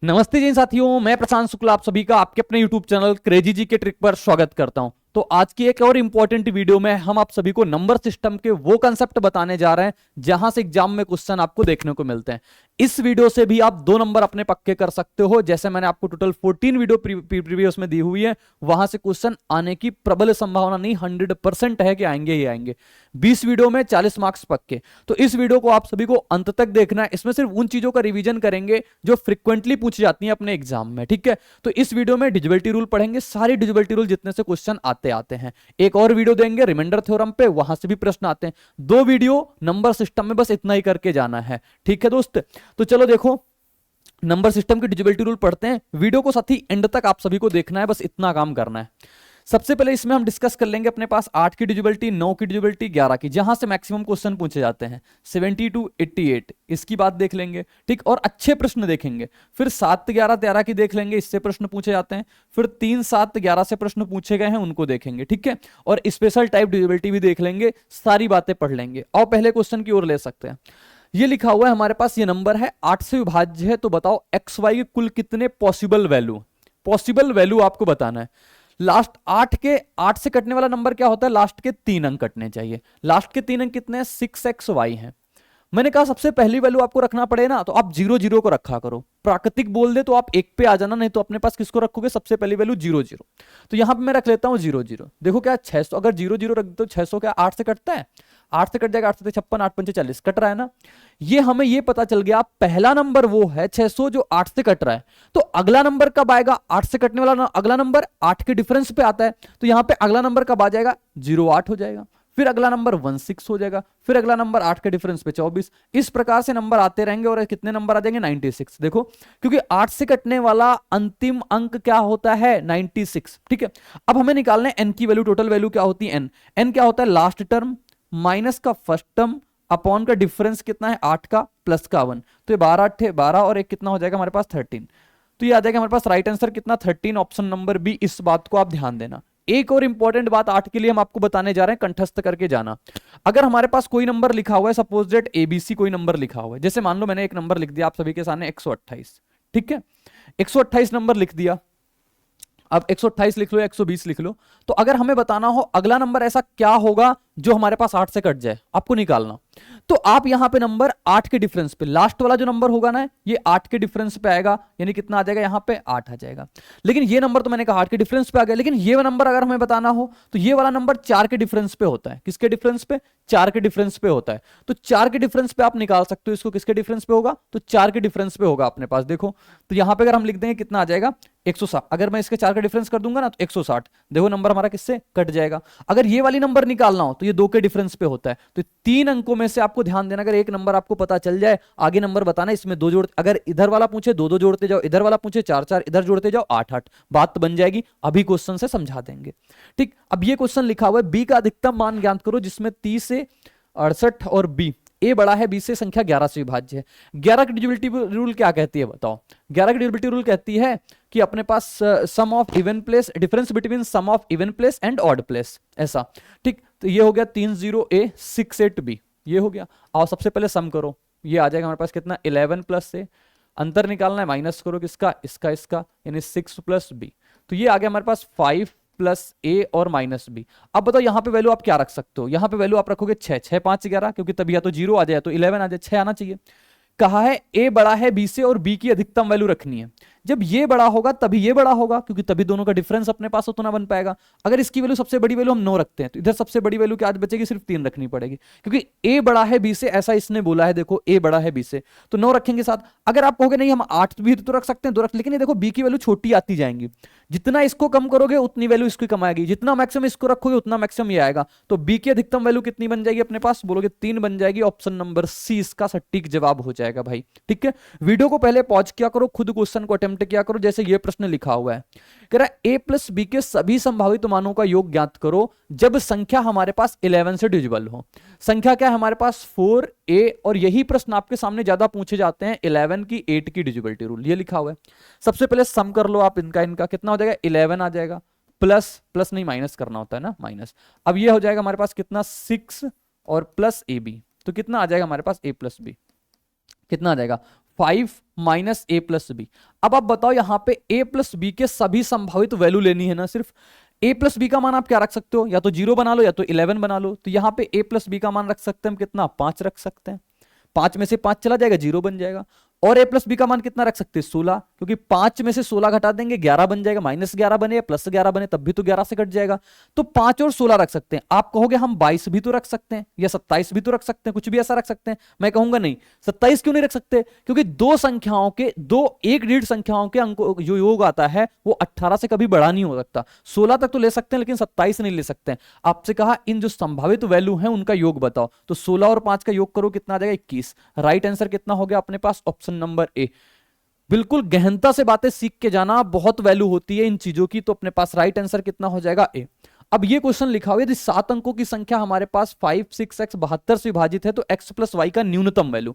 नमस्ते जी साथियों, मैं प्रशांत शुक्ला आप सभी का आपके अपने YouTube चैनल क्रेजी जी के ट्रिक पर स्वागत करता हूं। तो आज की एक और इंपॉर्टेंट वीडियो में हम आप सभी को नंबर सिस्टम के वो कंसेप्ट बताने जा रहे हैं जहां से एग्जाम में क्वेश्चन आपको देखने को मिलते हैं। इस वीडियो से भी आप 2 नंबर अपने पक्के कर सकते हो। जैसे मैंने आपको टोटल 14 वीडियो प्रीवियस में दी हुई है, वहां से क्वेश्चन आने की प्रबल संभावना नहीं 100% है कि आएंगे ही आएंगे। 20 वीडियो में 40 मार्क्स पक्के। तो इस वीडियो को आप सभी को अंत तक देखना है। इसमें सिर्फ उन चीजों का रिवीजन करेंगे जो फ्रिक्वेंटली पूछी जाती हैं अपने एग्जाम में, ठीक है। तो इस वीडियो में डिविजिबिलिटी रूल पढ़ेंगे, सारी डिविजिबिलिटी रूल जितने से क्वेश्चन आते हैं। एक और वीडियो देंगे रिमाइंडर थ्योरम पे, वहां से भी प्रश्न आते हैं। 2 वीडियो नंबर सिस्टम में बस इतना ही करके जाना है, ठीक है दोस्त। तो चलो देखो, नंबर सिस्टम की डिविजिबिलिटी रूल पढ़ते हैं। वीडियो को साथी एंड तक आप सभी को देखना है, बस इतना काम करना है। सबसे पहले इसमें हम डिस्कस कर लेंगे अपने पास 8 की डिविजिबिलिटी, 9 की डिविजिबिलिटी, 11 की, जहां से मैक्सिमम क्वेश्चन पूछे जाते हैं 70 टू 88, इसकी बात देख लेंगे, ठीक। और अच्छे प्रश्न देखेंगे। फिर 7, 11, 13 की देख लेंगे, इससे प्रश्न पूछे जाते हैं। फिर 3, 7, 11 से प्रश्न पूछे गए हैं, उनको देखेंगे, ठीक है। और स्पेशल टाइप डिविजिबिलिटी भी देख लेंगे, सारी बातें पढ़ लेंगे। और पहले क्वेश्चन की ओर ले सकते हैं। ये लिखा हुआ है हमारे पास, ये नंबर है 8 से विभाज्य है, तो बताओ एक्स वाई के कुल कितने पॉसिबल वैल्यू आपको बताना है। लास्ट 8 से कटने वाला नंबर क्या होता है, लास्ट के 3 अंक कटने चाहिए। लास्ट के 3 अंक कितने हैं, 6xy हैं। मैंने कहा सबसे पहली वैल्यू आपको रखना पड़े ना, तो आप 0 0 को रखा करो। प्राकृतिक बोल दे तो आप 1 पे आ जाना, नहीं तो अपने पास किसको रखोगे, सबसे पहली वैल्यू 0 0। तो यहां पे मैं रख लेता हूं 0 0। देखो क्या 600, अगर 0 0 रख दो 600 क्या 8 से कटता है, 8 से कट जाएगा, 8 से 56, 8 5 40 कट रहा है ना। ये हमें ये पता चल गया पहला नंबर वो है 600 जो 8 से कट रहा है। तो अगला नंबर कब आएगा, 8 से कटने वाला अगला नंबर 8 के डिफरेंस पे आता है। तो यहां पे अगला नंबर कब आ जाएगा, 08 हो जाएगा। फिर अगला नंबर 16 हो जाएगा। फिर अगला नंबर 8 के डिफरेंस पे 24। इस प्रकार से नंबर आते रहेंगे और कितने नंबर आ जाएंगे, 96। देखो क्योंकि 8 से कटने वाला अंतिम अंक क्या होता है, 96, ठीक है। अब हमें निकालना है एन की वैल्यू, टोटल वैल्यू क्या होती है, एन क्या होता है, लास्ट टर्म माइनस का फर्स्ट टर्म अपॉन का डिफरेंस कितना है 8 का प्लस का 1। तो ये 12 8 12 और एक कितना हो जाएगा हमारे पास 13। तो ये आ जाएगा हमारे पास राइट आंसर कितना 13, ऑप्शन नंबर बी। इस बात को आप ध्यान देना। एक और इंपॉर्टेंट बात 8 के लिए हम आपको बताने जा रहे हैं, कंठस्थ करके जाना। अगर हमारे पास कोई नंबर लिखा हुआ है, सपोज दैट एबीसी कोई नंबर लिखा हुआ है, जैसे मान लो मैंने एक नंबर लिख दिया आप सभी के सामने 128, ठीक है। 128 नंबर लिख दिया। अब 128 लिख लो या 120 लिख लो। तो अगर हमें बताना हो अगला नंबर ऐसा क्या होगा जो हमारे पास 8 से कट जाए, आपको निकालना। तो आप यहां पे नंबर 8 के डिफरेंस पे, लास्ट वाला जो नंबर होगा ना, ये 8 के डिफरेंस पे आएगा, यानी कितना आ जाएगा, यहां पे 8 आ जाएगा। लेकिन ये नंबर तो मैंने कहा 8 के डिफरेंस पे आ गया, लेकिन ये नंबर अगर हमें बताना हो तो ये वाला नंबर 4 के डिफरेंस पे होता है। किसके डिफरेंस पे, 4 के डिफरेंस पे होता है। तो 4 के डिफरेंस पे आप निकाल सकते हो इसको, किसके डिफरेंस पे होगा, तो 4 के डिफरेंस पे होगा अपने पास। देखो तो यहां पे अगर हम लिख देंगे कितना आ जाएगा 160, अगर मैं इसके 4 का डिफरेंस कर दूंगा ना तो 160। देखो नंबर हमारा किससे कट जाएगा। अगर ये वाली नंबर निकालना हो तो ये 2 के डिफरेंस पे होता है। तो 3 अंकों में से आपको ध्यान देना, अगर एक नंबर आपको पता चल जाए, आगे नंबर बताना, इसमें 2 जोड़, अगर इधर वाला पूछे 2 2 जोड़ते जाओ, इधर वाला पूछे 4 4, इधर जोड़ते जाओ 8 8, बात बन जाएगी। अभी क्वेश्चन से समझा देंगे, ठीक। अब ये क्वेश्चन लिखा हुआ है बी का अधिकतम मान ज्ञात करो जिसमें 30 से 68 और बी, ए बड़ा है बी से, संख्या 11 से विभाज्य है। 11 की डिविजिबिलिटी रूल क्या कहती है बताओ। 11 की डिविजिबिलिटी रूल कहती है कि अपने पास sum of even place, difference between sum of even place and odd place, ऐसा, ठीक। तो ये हो गया 30 ए 68 बी, ये हो गया। और सबसे पहले सम करो, ये आ जाएगा हमारे पास कितना 11 प्लस से, अंतर निकालना है, माइनस करो किसका, इसका यानी 6 प्लस बी। तो ये आ गया हमारे पास 5 प्लस ए और माइनस बी। अब बताओ यहां पे वैल्यू आप क्या रख सकते हो, यहां पे वैल्यू आप रखोगे 6, 6 5 11, क्योंकि तभी या तो 0 आ जाए तो 11 आ जाए, 6 आना चाहिए। कहा है ए बड़ा है बी से और बी की अधिकतम वैल्यू रखनी है। जब ये बड़ा होगा तभी ये बड़ा होगा, क्योंकि तभी दोनों का डिफरेंस अपने पास उतना बन पाएगा। अगर इसकी वैल्यू सबसे बड़ी वैल्यू हम 9 रखते हैं तो इधर सबसे बड़ी वैल्यू क्या आज बचेगी, सिर्फ 3 रखनी पड़ेगी, क्योंकि ए बड़ा है बी से, ऐसा इसने बोला है। देखो ए बड़ा है बी से तो 9 रखेंगे साथ। अगर आप कहोगे नहीं हम 8 भी तो रख सकते हैं, 2 रख, लेकिन ये देखो बी की वैल्यू छोटी आती जाएंगी। जितना इसको कम करोगे उतनी वैल्यू इसकी कम आएगी, जितना मैक्सिमम इसको रखोगे उतना मैक्सिमम ये आएगा। तो बी की अधिकतम वैल्यू कितनी बन जाएगी अपने पास, बोलोगे 3 बन जाएगी। ऑप्शन नंबर सी इसका सटीक जवाब हो जाएगा भाई, ठीक है। वीडियो को पहले पॉज किया करो, खुद क्वेश्चन को अटेम्प्ट किया करो। जैसे ये प्रश्न लिखा हुआ है, कह रहा है ए प्लस बी के सभी संभावित मानों का योग ज्ञात करो जब संख्या हमारे पास 11 से डिविजिबल हो। संख्या क्या है हमारे पास 4 ए, और यही प्रश्न आपके सामने ज्यादा पूछे जाते हैं 11 की 8 की डिविजिबिलिटी रूल, ये लिखा हुआ है। सबसे पहले सम कर लो आप इनका कितना हो जाएगा 11 आ जाएगा, प्लस नहीं माइनस करना होता है ना, माइनस। अब ये हो जाएगा हमारे पास कितना 6 और प्लस ए बी, तो कितना आ जाएगा हमारे पास ए प्लस बी, कितना आ जाएगा 5 माइनस ए प्लस बी। अब आप बताओ यहां पे ए प्लस बी के सभी संभावित वैल्यू लेनी है ना सिर्फ। ए प्लस बी का मान आप क्या रख सकते हो, या तो 0 बना लो या तो 11 बना लो। तो यहां पे ए प्लस बी का मान रख सकते हैं हम कितना, 5 रख सकते हैं। 5 में से 5 चला जाएगा, 0 बन जाएगा। और ए प्लस बी का मान कितना रख सकते हैं, 16, क्योंकि 5 में से 16 घटा देंगे 11 बन जाएगा। -11 बने या +11 बने तब भी तो 11 से कट जाएगा। तो 5 और 16 रख सकते हैं। आप कहोगे हम 22 भी तो रख सकते हैं या 27 भी तो रख सकते हैं, कुछ भी ऐसा रख सकते हैं। मैं कहूंगा नहीं, 27 क्यों नहीं रख सकते, क्योंकि दो संख्याओं के, दो एक डिजिट संख्याओं के अंकों जो योग आता है वो 18 से कभी बड़ा नहीं हो सकता। 16 तक तो ले सकते हैं लेकिन 27 नहीं ले सकते हैं। आपसे कहा इन जो संभावित वैल्यू है उनका योग बताओ, तो 16 और 5 का योग करो कितना आ जाएगा, 21। राइट आंसर कितना हो गया अपने पास, ऑप्शन नंबर ए। बिल्कुल गहनता से बातें सीख के जाना, बहुत वैल्यू होती है इन चीजों की। तो अपने पास राइट आंसर कितना हो जाएगा, ए। अब ये क्वेश्चन लिखा हुआ है यदि 7 अंकों की संख्या हमारे पास 5, 6x 72 से विभाजित है तो x प्लस वाई का न्यूनतम वैल्यू।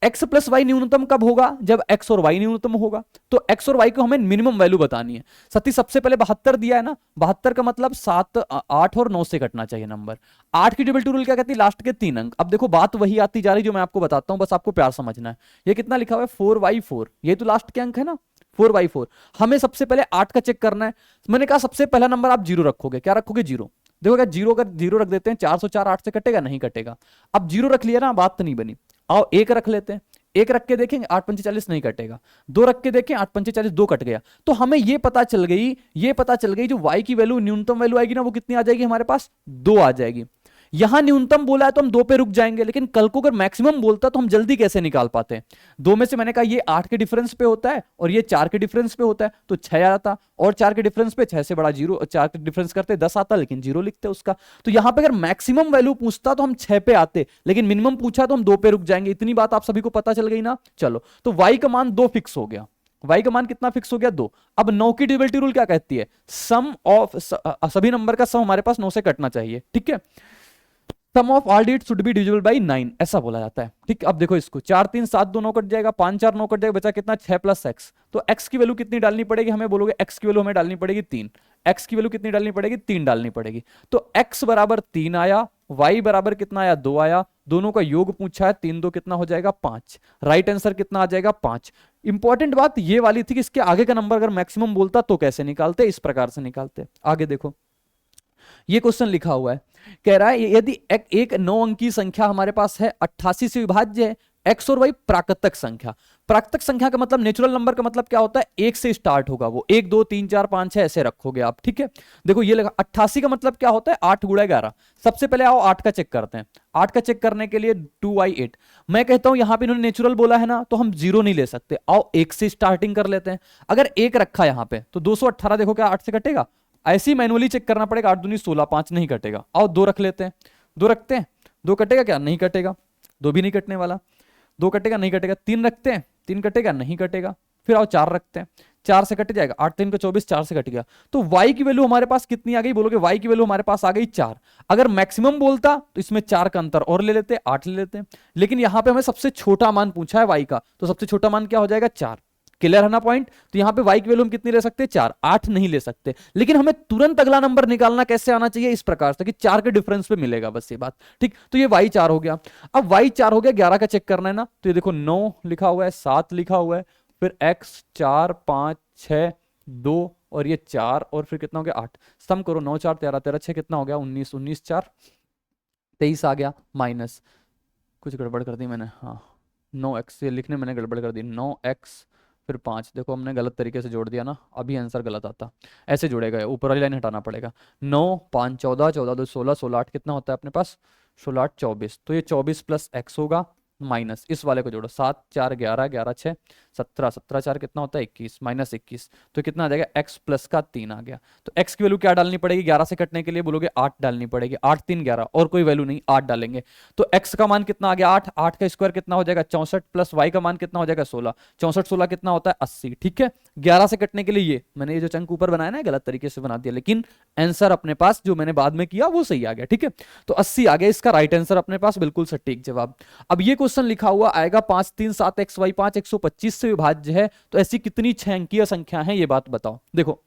x प्लस वाई न्यूनतम कब होगा, जब x और y न्यूनतम होगा। तो x और y को हमें मिनिमम वैल्यू बतानी है। सती सबसे पहले 72 दिया है ना, 72 का मतलब 7, 8 और 9 से कटना चाहिए नंबर। 8 की टेबल टू रूल क्या कहती है, लास्ट के 3 अंक। अब देखो बात वही आती जा रही जो मैं आपको बताता हूं, बस आपको प्यार समझना है। ये कितना लिखा हुआ है, 4/4, ये तो लास्ट के अंक है ना, 4/4। हमें सबसे पहले 8 का चेक करना है। मैंने कहा सबसे पहला नंबर आप 0 रखोगे, क्या रखोगे, 0। देखो अगर 0 रख देते हैं, 404 8 से कटेगा, नहीं कटेगा। अब 0 रख लिया ना, बात तो नहीं बनी। आओ 1 रख लेते हैं, 1 रख के देखेंगे 8 पंचे 40 नहीं कटेगा। 2 रख के देखें 8 पंचे 40, 2 कट गया। तो हमें ये पता चल गई जो y की वैल्यू न्यूनतम वैल्यू आएगी ना वो कितनी आ जाएगी हमारे पास, 2 आ जाएगी। यहां न्यूनतम बोला है तो हम 2 पे रुक जाएंगे, लेकिन कल को अगर मैक्सिमम बोलता तो हम जल्दी कैसे निकाल पाते हैं। 2 में से मैंने कहा ये 8 के डिफरेंस पे होता है और ये 4 के डिफरेंस पे होता है, तो 6 आता, और 4 के डिफरेंस पे 6 से बड़ा 0, 4 के डिफरेंस करते 10 आता, लेकिन 0 लिखते उसका। तो यहां पे अगर मैक्सिमम वैल्यू पूछता तो हम 6 पे आते, लेकिन मिनिमम पूछा तो हम 2 पे रुक जाएंगे। इतनी बात आप सभी को पता चल गई ना। चलो तो y का मान 2 फिक्स हो गया। y का मान कितना फिक्स हो गया, 2। अब 9 की डिविजिबिलिटी रूल क्या कहती है, सम ऑफ सभी नंबर का सम हमारे पास 9 से कटना चाहिए, ठीक है। Sum of all digit should be divisible by 9, ऐसा बोला जाता है, ठीक। अब देखो इसको 4 3 7 2 9 कट जाएगा, 5 4 9 कट जाएगा, बचा कितना 6 प्लस x। तो x की वैल्यू कितनी डालनी पड़ेगी, हमें बोलोगे x की वैल्यू हमें डालनी पड़ेगी 3। x की वैल्यू कितनी डालनी पड़ेगी, 3 डालनी पड़ेगी। तो x बराबर 3 आया, y बराबर कितना आया, 2 आया। दोनों का योग पूछा है, 3 2 कितना हो जाएगा, 5। राइट आंसर कितना आ जाएगा, 5। इंपॉर्टेंट बात ये वाली थी कि इसके आगे का नंबर अगर मैक्सिमम बोलता तो कैसे निकालते, इस प्रकार से निकालते। आगे देखो ये क्वेश्चन लिखा हुआ है, कह रहा है यदि एक 9 अंकी संख्या हमारे पास है 88 से विभाज्य है, x और y प्राकृतक संख्या। प्राकृतक संख्या का मतलब, नेचुरल नंबर का मतलब क्या होता है, 1 से स्टार्ट होगा वो, 1 2 3 4 5 6 ऐसे रखोगे आप, ठीक है। देखो ये लगा 88 का मतलब क्या होता है, 8 × 11। सबसे पहले आओ 8 का चेक करते हैं। 8 का चेक करने के लिए 2y8। मैं कहता हूं यहां पे इन्होंने नेचुरल बोला है ना, तो हम 0 नहीं ले सकते। आओ 1 से स्टार्टिंग कर लेते हैं। अगर 1 रखा यहां पे तो 218 देखो क्या 8 से कटेगा, ऐसे ही मैनुअली चेक करना पड़ेगा। 8 दूनी 16, 5 नहीं कटेगा। आओ 2 रख लेते हैं, 2 रखते हैं, 2 कटेगा क्या, नहीं कटेगा। 2 भी नहीं कटने वाला, 2 कटेगा नहीं कटेगा। 3 रखते हैं, 3 कटेगा नहीं कटेगा। फिर आओ 4 रखते हैं, 4 से कट जाएगा, 8 3 को 24, 4 से कट गया। तो y की वैल्यू हमारे पास कितनी आ गई, बोलोगे y की वैल्यू हमारे पास आ गई 4। अगर मैक्सिमम बोलता तो इसमें 4 का अंतर और ले लेते, 8 ले लेते, लेकिन यहां पे हमें सबसे छोटा मान पूछा है y का, तो सबसे छोटा मान क्या हो जाएगा, 4। क्लियर है ना पॉइंट। तो यहां पे y की वैल्यू हम कितनी ले सकते हैं, 4, 8 नहीं ले सकते। लेकिन हमें तुरंत अगला नंबर निकालना कैसे आना चाहिए, इस प्रकार से कि 4 के डिफरेंस पे मिलेगा, बस ये बात, ठीक। तो ये y 4 हो गया। अब y 4 हो गया, 11 का चेक करना है ना, तो ये देखो 9 लिखा हुआ है, 7 लिखा हुआ है, फिर x 4 5 6 2 और ये 4 और फिर कितना हो गया 8। सम करो 9 4 13 13 6 कितना हो गया 19, 19 4 23 आ गया, माइनस कुछ गड़बड़ कर दी मैंने, हाँ 9x, ये लिखने मैंने गड़बड़ कर दी, 9x फिर 5। देखो हमने गलत तरीके से जोड़ दिया ना, अभी आंसर गलत आता, ऐसे जोड़ेगा, ऊपर वाली लाइन हटाना पड़ेगा। 9 5 14 14 2 16 16 8 कितना होता है अपने पास, 16 8 24। तो ये 24 प्लस x होगा, माइनस इस वाले को जोड़ो, 7 4 11 11 6 17 17 4 कितना होता है 21, माइनस 21। तो कितना आ जाएगा, x प्लस का 3 आ गया। तो x की वैल्यू क्या डालनी पड़ेगी, 11 से कटने के लिए बोलोगे 8 डालनी पड़ेगी, 8 3 11 और कोई वैल्यू नहीं, 8 डालेंगे। तो x का मान कितना आ गया 8, 8 का स्क्वायर कितना हो जाएगा 64, प्लस y का मान कितना हो जाएगा 16, 64 16 कितना होता है 80, ठीक है। 11 से कटने के लिए ये मैंने ये जो चंक ऊपर बनाया ना गलत तरीके से बना दिया, लेकिन आंसर अपने पास जो मैंने बाद में किया वो सही आ गया, ठीक है। तो 80 आ गया इसका राइट आंसर अपने पास, बिल्कुल सटीक जवाब। अब ये क्वेश्चन लिखा हुआ आएगा 5 3 7 xy 5 125 से विभाज्य है, तो ऐसी कितनी 6 अंकीय संख्या है ये बात बताओ। देखो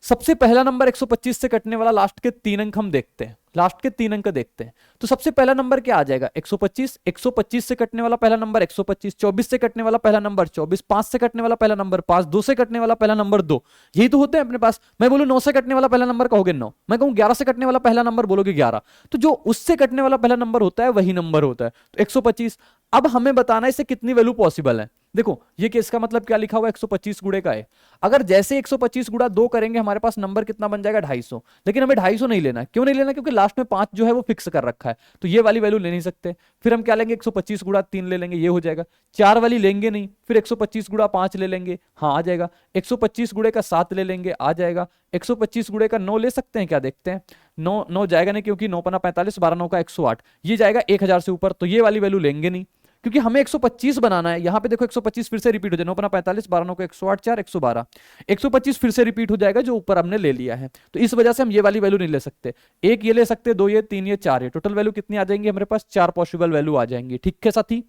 सबसे पहला नंबर 125 से कटने वाला लास्ट के 3 अंक हम देखते हैं, लास्ट के 3 अंक देखते हैं। तो सबसे पहला नंबर क्या आ जाएगा 125, 125 से कटने वाला पहला नंबर 125, 24 से कटने वाला पहला नंबर 24, 5 से कटने वाला पहला नंबर 5, 2 से कटने वाला पहला नंबर 2, यही तो होते हैं अपने पास। मैं बोलूं 9 से कटने वाला पहला नंबर कहोगे 9, मैं कहूं 11 से कटने वाला पहला नंबर बोलोगे 11, तो जो उससे कटने वाला पहला नंबर होता है वही नंबर होता है, तो 125। अब हमें बताना है इससे कितनी वैल्यू पॉसिबल है। देखो ये केस का मतलब क्या लिखा हुआ है 125 गुणे का है, अगर जैसे 125 गुणा 2 करेंगे हमारे पास नंबर कितना बन जाएगा 250, लेकिन हमें 250 नहीं लेना। क्यों नहीं लेना? क्योंकि लास्ट में 5 जो है वो फिक्स कर रखा है, तो ये वाली वैल्यू ले नहीं सकते। फिर हम क्या लेंगे 125 गुणा 3 ले लेंगे, ये हो जाएगा। 4 वाली लेंगे नहीं, फिर 125 गुणा 5 ले लेंगे, हाँ आ जाएगा। 125 गुणे का 7 ले लेंगे, आ जाएगा। 125 गुणे का 9 ले सकते हैं क्या, देखते हैं। 9 जाएगा नहीं, क्योंकि 9 पना 45, 12 9 का 108, ये जाएगा 1000 से ऊपर, तो ये वाली वैल्यू लेंगे नहीं, क्योंकि हमें 125 बनाना है। यहां पे देखो 125 फिर से रिपीट हो जाए, 9 पना 45, 12 9 को 108, 4 112, 125 फिर से रिपीट हो जाएगा जो ऊपर हमने ले लिया है, तो इस वजह से हम ये वाली वैल्यू नहीं ले सकते। एक ये ले सकते, 2 ये, 3 ये, 4 ये, टोटल वैल्यू कितनी आ जाएंगी हमारे पास? 4 पॉसिबल वैल्यू आ जाएंगी। ठीक है साथी,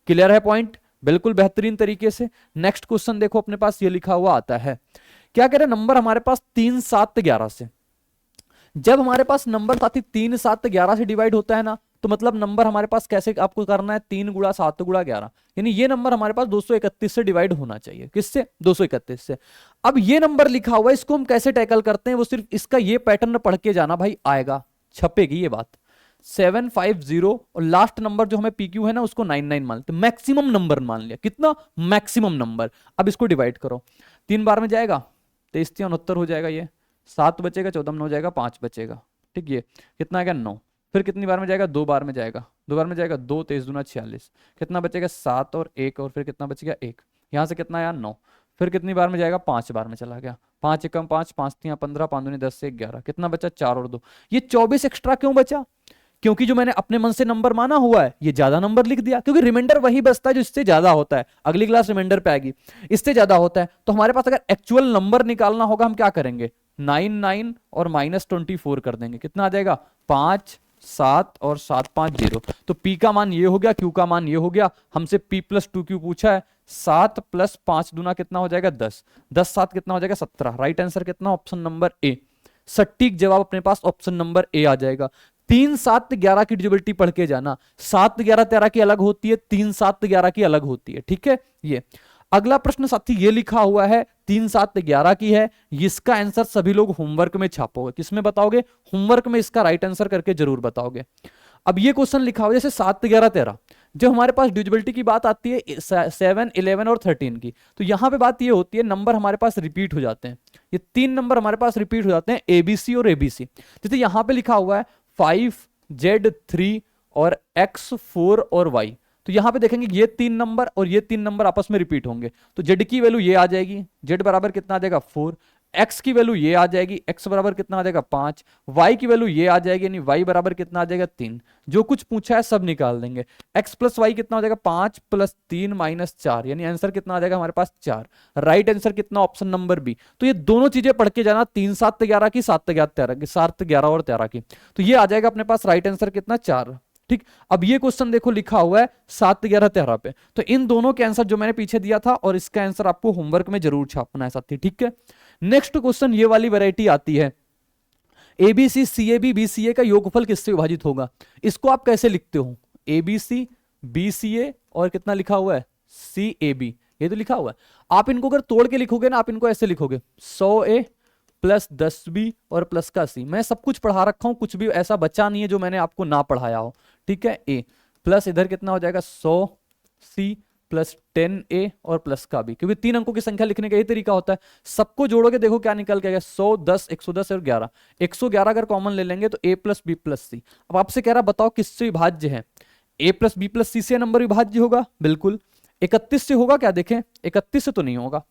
क्लियर है पॉइंट? बिल्कुल बेहतरीन तरीके से। नेक्स्ट क्वेश्चन देखो अपने पास ये लिखा हुआ आता है, क्या कह रहे हैं, नंबर हमारे पास 3 7 11 से, जब हमारे पास नंबर साथी 3 7 11 से डिवाइड होता है ना, तो मतलब नंबर हमारे पास कैसे आपको करना है, 3 गुणा 7 गुणा 11, यानी ये नंबर हमारे पास 231 से डिवाइड होना चाहिए। किससे? 231 से। अब ये नंबर लिखा हुआ है, इसको हम कैसे टैकल करते हैं, वो सिर्फ इसका ये पैटर्न पढ़ के जाना भाई, आएगा, छपेगी ये बात। 750 और लास्ट नंबर जो हमें PQ है ना उसको 99 मान लेते, मैक्सिमम नंबर मान लिया। कितना? Maximum number. अब इसको डिवाइड करो, 3 बार में जाएगा 23 69 हो जाएगा, ये 7 बचेगा, 14 में 9 जाएगा, 5 बचेगा। ठीक, ये कितना आएगा 9। फिर कितनी बार में जाएगा? 2 बार में जाएगा, 2 बार में जाएगा, 2 23 दूना 46, कितना बचेगा 7 और 1, और फिर कितना बचेगा 1, यहाँ से कितना आया 9। फिर कितनी बार में जाएगा? 5 बार में चला गया, 5 एकम 5, 5 3 15, 5 दूनी 10 से 11, कितना बचा? 4 और 2, ये 24 एक्स्ट्रा क्यों बचा? क्योंकि जो मैंने अपने मन से नंबर माना हुआ है ये ज्यादा नंबर लिख दिया, क्योंकि रिमाइंडर वही बचता है जो इससे ज्यादा होता है। अगली क्लास रिमाइंडर पे आएगी, इससे ज्यादा होता है। तो हमारे पास अगर एक्चुअल नंबर निकालना होगा हम क्या करेंगे, 99 और -24 कर देंगे, कितना आ जाएगा? 5 7 और 7 5 0। तो P का मान ये हो गया, Q का मान ये हो गया। हमसे P + 2Q पूछा है, 7 + 5 दूना कितना हो जाएगा 10, 10 7 कितना हो जाएगा 17। राइट आंसर कितना? Option number A. सटीक जवाब अपने पास ऑप्शन नंबर ए आ जाएगा। 3 7 11 की डिविजिबिलिटी पढ़ के जाना, 7 11 13 की अलग होती है, 3 7 11 की अलग होती है। ठीक है, ये अगला प्रश्न साथी ये लिखा हुआ है 3 7 11 की है, इसका आंसर सभी लोग होमवर्क में छापोगे। किसमें बताओगे? होमवर्क में इसका राइट आंसर करके जरूर बताओगे। अब ये क्वेश्चन लिखा हुआ है जैसे 7 11 13, जब हमारे पास डिविजिबिलिटी की बात आती है 7 11 और 13 की, तो यहां पे बात ये होती है नंबर हमारे पास रिपीट हो जाते हैं। ये 3 नंबर हमारे पास रिपीट हो जाते हैं, ABC और ABC। जैसे यहां पे लिखा हुआ है 5 Z 3 और X 4 और Y, तो यहां पे देखेंगे ये 3 नंबर और ये 3 नंबर आपस में रिपीट होंगे, तो Z की वैल्यू ये आ जाएगी, Z बराबर कितना आ जाएगा 4, X की वैल्यू ये आ जाएगी, X बराबर कितना आ जाएगा 5, Y की वैल्यू ये आ जाएगी, यानी Y बराबर कितना आ जाएगा 3। जो कुछ पूछा है सब निकाल देंगे। X + Y कितना हो जाएगा 5 + 3 - 4, यानी आंसर कितना आ जाएगा हमारे पास 4। राइट आंसर कितना? Option number B. तो ये दोनों चीजें पढ़ के जाना, 3 7 11 की, 7 11 13 की, 7 11 और 13 की, तो ये आ जाएगा अपने पास राइट आंसर कितना 4। ठीक, अब ये क्वेश्चन देखो लिखा हुआ है 7 11 13 पे, तो इन दोनों के आंसर जो मैंने पीछे दिया था और इसका आंसर आपको होमवर्क में जरूर छापना है साथी। ठीक है, नेक्स्ट क्वेश्चन ये वाली वैरायटी आती है, ABC CAB BCA का योगफल किससे विभाजित होगा? इसको आप कैसे लिखते हो? ABC BCA और कितना लिखा हुआ है CAB, ये तो लिखा हुआ है। आप इनको अगर तोड़ के लिखोगे ना, आप इनको ऐसे लिखोगे 100A + 10B और प्लस का C। मैं सब कुछ पढ़ा रखा हूं, कुछ भी ऐसा बचा नहीं है जो मैंने आपको ना पढ़ाया हो। ठीक है, A प्लस इधर कितना हो जाएगा 100C + 10A और प्लस का B, क्योंकि 3 अंकों की संख्या लिखने का यही तरीका होता है। सबको जोड़ोगे देखो क्या निकल के आएगा 100 10 110 और 11, 111 अगर कॉमन ले लेंगे तो A + B + C। अब आपसे कह रहा बताओ किससे विभाज्य है? A + B + C से नंबर विभाज्य होगा, बिल्कुल। 31 से होगा क्या? देखें 31 से तो नहीं होगा।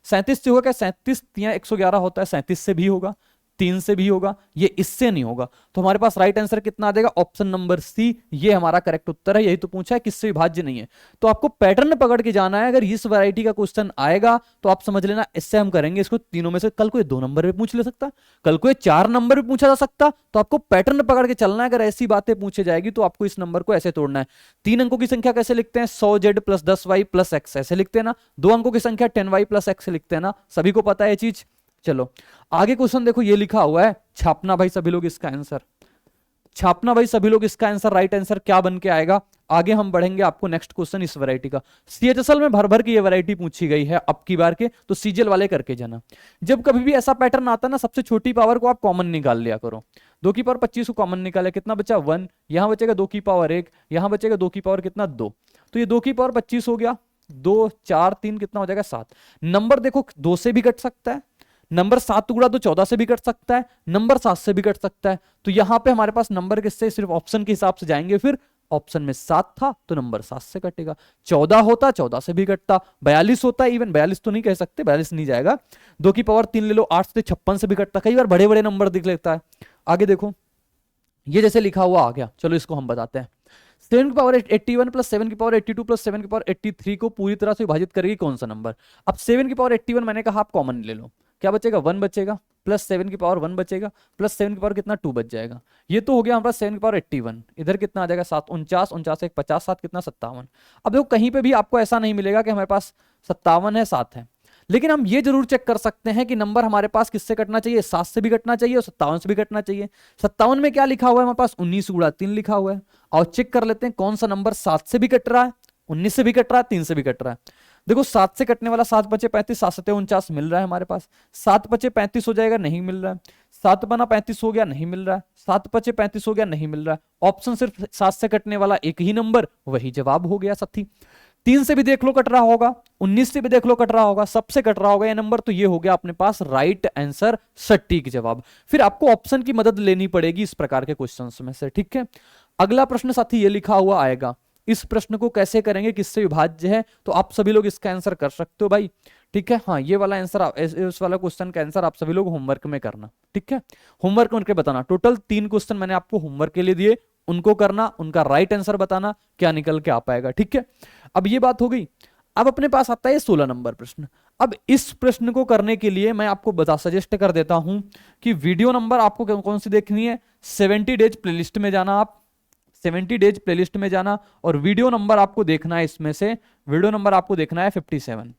37 से होगा क्या? 37 या 111 होता है, 37 से भी होगा, 3 से भी होगा, ये इससे नहीं होगा। तो हमारे पास राइट आंसर कितना आ जाएगा? ऑप्शन नंबर सी, ये हमारा करेक्ट उत्तर है। यही तो पूछा है किससे विभाज्य नहीं है, तो आपको पैटर्न पकड़ के जाना है। अगर इस वैरायटी का क्वेश्चन आएगा तो आप समझ लेना इससे हम करेंगे इसको तीनों में से। कल को ये 2 नंबर पे पूछ ले सकता, कल को ये 4 नंबर पे पूछा जा सकता, तो आपको पैटर्न पकड़ के चलना है। अगर ऐसी बातें पूछे जाएगी तो आपको इस नंबर को ऐसे तोड़ना है। 3 अंकों की संख्या कैसे लिखते हैं? 100Z + 10Y + X ऐसे लिखते हैं ना। 2 अंकों की संख्या 10Y + X लिखते हैं ना, सभी को पता है ये चीज। चलो आगे क्वेश्चन देखो, ये लिखा हुआ है छापना भाई सभी लोग इसका आंसर, छापना भाई सभी लोग इसका आंसर, राइट आंसर क्या बन के आएगा। आगे हम बढ़ेंगे, आपको नेक्स्ट क्वेश्चन इस वैरायटी का, सीएचएसएल में भर भर की ये वैरायटी पूछी गई है अब की बार के, तो सीजीएल वाले करके जाना। जब कभी भी ऐसा पैटर्न आता है ना, सबसे छोटी पावर को आप कॉमन निकाल लिया करो। 2 की पावर 25 को कॉमन निकाले, कितना बचा 1, यहां बचेगा 2 की पावर 1, यहां बचेगा 2 की पावर कितना 2, तो ये 2 की पावर 25 हो गया, 2 4 3 कितना हो जाएगा 7। नंबर देखो 2 से भी कट सकता है, नंबर 7 गुणा तो 14 से भी कट सकता है, नंबर 7 से भी कट सकता है, तो यहां पे हमारे पास नंबर किससे, सिर्फ ऑप्शन के हिसाब से जाएंगे, फिर ऑप्शन में 7 था तो नंबर 7 से कटेगा, 14 होता 14 से भी कटता, 42 होता, इवन 42 तो नहीं कह सकते, 42 नहीं जाएगा, 2 की पावर 3 ले लो, 8 से 56 से भी कटता, कई बार बड़े बड़े नंबर दिख लेता है। आगे देखो ये जैसे लिखा हुआ आ गया, चलो इसको हम बताते हैं। 7 की पावर 81 प्लस 7 की पावर 82 प्लस 7 की पावर 83 को पूरी तरह से विभाजित करेगी कौन सा नंबर। अब 7 की पावर 81 मैंने कहा आप कॉमन ले लो, क्या बचेगा 1 बचेगा, प्लस 7 की पावर 1 बचेगा, प्लस 7 की पावर कितना 2 बच जाएगा। ये तो हो गया हमारा 7 की पावर 81, इधर कितना आ जाएगा 7, 49, 49 एक 50, 7 कितना 57। अब देखो कहीं पे भी आपको ऐसा नहीं मिलेगा कि हमारे पास 57 है 7 है, लेकिन हम ये जरूर चेक कर सकते हैं कि नंबर हमारे पास किससे कटना चाहिए, 7 से भी कटना चाहिए और 57 से भी कटना चाहिए। 57 में क्या लिखा हुआ है हमारे पास 19 गुणा 3 लिखा हुआ है, और चेक कर लेते हैं कौन सा नंबर 7 से भी कट रहा है, 19 से भी कट रहा है, 3 से भी कट रहा है। देखो 7 से कटने वाला 7 बचे 35, 7 सते 49 मिल रहा है हमारे पास, 7 बचे 35 हो जाएगा, नहीं मिल रहा है, 7 बना 35 हो गया, नहीं मिल रहा है, 7 बचे 35 हो गया, नहीं मिल रहा है। ऑप्शन सिर्फ 7 से कटने वाला एक ही नंबर, वही जवाब हो गया साथी। 3 से भी देख लो कट रहा होगा, 19 से भी देख लो कट रहा होगा, सबसे कट रहा होगा ये नंबर, तो ये हो गया अपने पास राइट आंसर, सटीक जवाब। फिर आपको ऑप्शन की मदद लेनी पड़ेगी इस प्रकार के क्वेश्चंस में से, ठीक है। अगला प्रश्न साथी ये लिखा हुआ आएगा, इस प्रश्न को कैसे करेंगे, किससे विभाज्य है, तो आप सभी लोग इसका आंसर कर सकते हो भाई, ठीक है। हाँ ये वाला आंसर, इस वाला क्वेश्चन का आंसर आप सभी लोग होमवर्क में करना, ठीक है, होमवर्क करके बताना। टोटल 3 क्वेश्चन मैंने आपको होमवर्क के लिए दिए, उनको करना, उनका राइट आंसर बताना, क्या निकल के आ पाएगा, ठीक है। अब ये बात हो गई, अब अपने पास आता है 16 नंबर प्रश्न। अब इस प्रश्न को करने के लिए मैं आपको सजेस्ट कर देता हूं कि वीडियो नंबर आपको कौन सी देखनी है, 70 डेज प्लेलिस्ट में जाना, आप 70 डेज प्लेलिस्ट में जाना, और वीडियो नंबर आपको देखना है, इसमें से वीडियो नंबर आपको देखना है 57,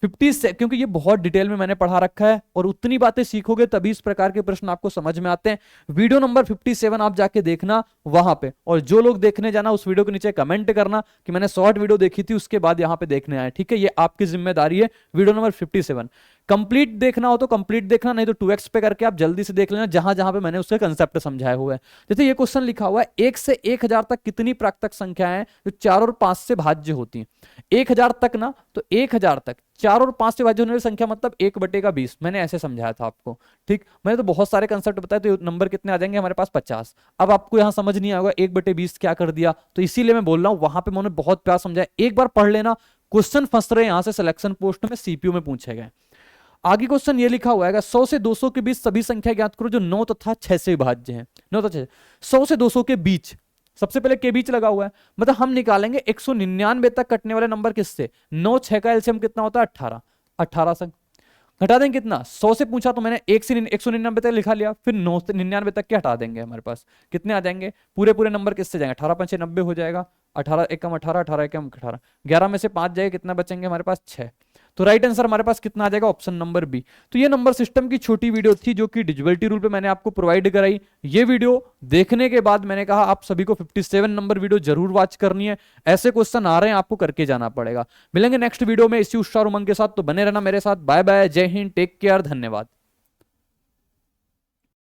क्योंकि ये बहुत डिटेल में मैंने पढ़ा रखा है, और उतनी बातें सीखोगे तभी इस प्रकार के प्रश्न आपको समझ में आते हैं। वीडियो नंबर 57 आप जाके देखना वहां पे, और जो लोग देखने जाना उस वीडियो के नीचे कमेंट करना कि मैंने शॉर्ट वीडियो देखी थी उसके बाद यहाँ पे देखने आए, ठीक है, ये आपकी जिम्मेदारी है। वीडियो नंबर 57 कंप्लीट देखना हो तो कंप्लीट देखना, नहीं तो 2x पे करके आप जल्दी से देख लेना, जहां जहां पे मैंने उसके कंसेप्ट समझाए हुए हैं। जैसे ये क्वेश्चन लिखा हुआ है 1 से 1000 तक कितनी प्राकृतक संख्याएं जो 4 और 5 से भाज्य होती हैं। 1000 तक ना, तो 1000 तक 4 और 5 से भाज्य होने वाली संख्या मतलब 1/20, मैंने ऐसे समझाया था आपको, ठीक। मैंने तो बहुत सारे कंसेप्ट बताए, तो नंबर कितने आ जाएंगे हमारे पास 50। अब आपको यहां समझ नहीं आएगा 1/20 क्या कर दिया, तो इसीलिए मैं बोल रहा हूं वहां पे मैंने बहुत प्यार समझाया, एक बार पढ़ लेना। क्वेश्चन फंस रहे यहां से सिलेक्शन पोस्ट में, सीपीयू में पूछे गए। आगे क्वेश्चन ये लिखा हुआ है 100 से 200 के बीच सभी संख्या ज्ञात करो जो 9 तथा 6 से विभाज्य हैं। 9 तथा 6, 100 से 200 के बीच, सबसे पहले के बीच लगा हुआ है, मतलब हम निकालेंगे 199 तक कटने वाले नंबर किससे, 9 6 का एलसीएम कितना होता है 18, 18 से घटा देंगे कितना, 100 से पूछा तो मैंने 1 से 199 तक लिखा लिया, फिर 9 से 99 तक के हटा देंगे, हमारे पास कितने आ जाएंगे, पूरे पूरे नंबर किससे जाएंगे, 18 5 90 हो जाएगा, 18 एकम 18, 18 एकम 18, 11 में से 5 जाएगा, कितना बचेंगे हमारे पास 6। तो राइट आंसर हमारे पास कितना आ जाएगा, ऑप्शन नंबर बी। तो ये नंबर सिस्टम की छोटी वीडियो थी जो कि डिविजिबिलिटी रूल पे मैंने आपको प्रोवाइड कराई। ये वीडियो देखने के बाद मैंने कहा आप सभी को 57 नंबर वीडियो जरूर वॉच करनी है, ऐसे क्वेश्चन आ रहे हैं आपको करके जाना पड़ेगा। मिलेंगे नेक्स्ट वीडियो में इसी उत्साह और उमंग के साथ, तो बने रहना मेरे साथ। बाय बाय, जय हिंद, टेक केयर, धन्यवाद।